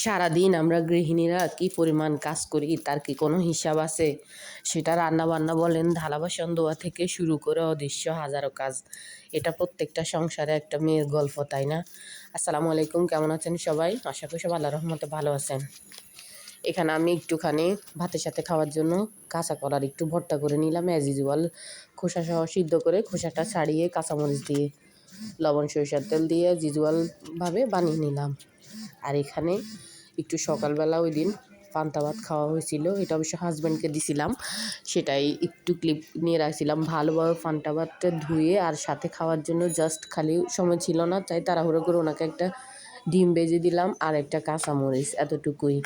সারাদিন আমরা গৃহিণীরা কি পরিমাণ কাজ করি তার কি কোনো হিসাব আছে? সেটা রান্নাবান্না বলেন, থালা বাসন ধোয়া থেকে শুরু করে অদৃশ্য হাজারো কাজ। এটা প্রত্যেকটা সংসারে একটা মেয়ের গল্প, তাই না? আসসালামু আলাইকুম, কেমন আছেন সবাই? আশা করি সব আল্লাহর রহমতে ভালো আছেন। এখানে আমি একটুখানি ভাতের সাথে খাওয়ার জন্য কাঁচা কলার একটু ভর্তা করে নিলাম অ্যাজ ইউজুয়াল, খোসা সহ সিদ্ধ করে খোসাটা ছাড়িয়ে কাঁচামরিচ দিয়ে লবণ সরিষার তেল দিয়ে অ্যাজ ইউজুয়ালভাবে বানিয়ে নিলাম। আর এখানে একটু সকালবেলা ওই দিন পান্তা ভাত খাওয়া হয়েছিল, এটা অবশ্য হাজব্যান্ডকে দিছিলাম, সেটাই একটু ক্লিপ নিয়ে রাখছিলাম। ভালোভাবে পান্তা ভাতটা ধুয়ে আর সাথে খাওয়ার জন্য জাস্ট খালি সময় ছিল না, তাই তাড়াহুড়ো করে ওনাকে একটা ডিম ভেজে দিলাম আর একটা কাঁচামরিচ, এতটুকুই।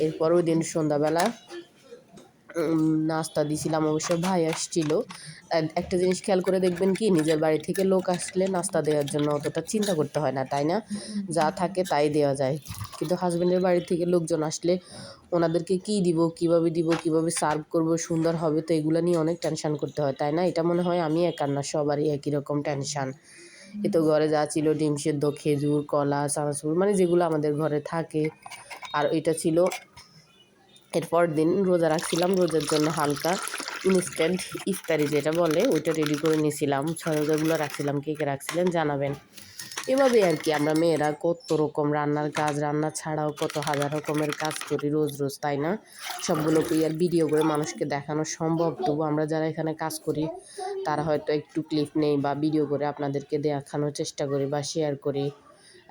এরপর ওই দিন সন্ধ্যাবেলা নাস্তা দিছিলাম, অবশ্য ভাই আসছিল। একটা জিনিস খেয়াল করে দেখবেন কি, নিজের বাড়ি থেকে লোক আসলে নাস্তা দেওয়ার জন্য অতটা চিন্তা করতে হয় না, তাই না? যা থাকে তাই দেওয়া যায়। কিন্তু হাজব্যান্ডের বাড়ি থেকে লোকজন আসলে ওনাদেরকে কী দিব, কীভাবে সার্ভ করব, সুন্দর হবে, তো এগুলো নিয়ে অনেক টেনশান করতে হয়, তাই না? এটা মনে হয় আমি একার না, সবারই একই রকম টেনশান। এ তো ঘরে যা ছিল ডিম সেদ্ধ, খেজুর, কলা, চানাচুর, মানে যেগুলো আমাদের ঘরে থাকে। আর এটা ছিল এরপর দিন রোজা রাখছিলাম, রোজার জন্য হালকা ইনস্ট্যান্ট ইফতারি যেটা বলে ওইটা রেডি করে নিয়েছিলাম। রোজাগুলো রাখছিলাম, কে কে রাখছিলেন জানাবেন। এভাবে আর কি আমরা মেয়েরা কত রকম রান্নার কাজ, রান্না ছাড়াও কত হাজার রকমের কাজ করি রোজ রোজ, তাই না? সবগুলোকেই আর ভিডিও করে মানুষকে দেখানো সম্ভব, তবু আমরা যারা এখানে কাজ করি তারা হয়তো একটু ক্লিপ নেই বা ভিডিও করে আপনাদেরকে দেখানোর চেষ্টা করি বা শেয়ার করি।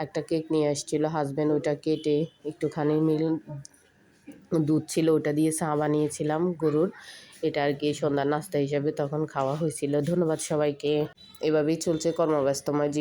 একটা কেক নিয়ে আসছিল হাজব্যান্ড, ওইটা কেটে একটুখানি দুধ ছিল ওটা দিয়ে চা বানিয়েছিলাম গরুর। এটা আর কি সন্ধ্যার নাস্তা হিসাবে তখন খাওয়া হয়েছিল। ধন্যবাদ সবাইকে। এভাবেই চলছে কর্মব্যস্তময়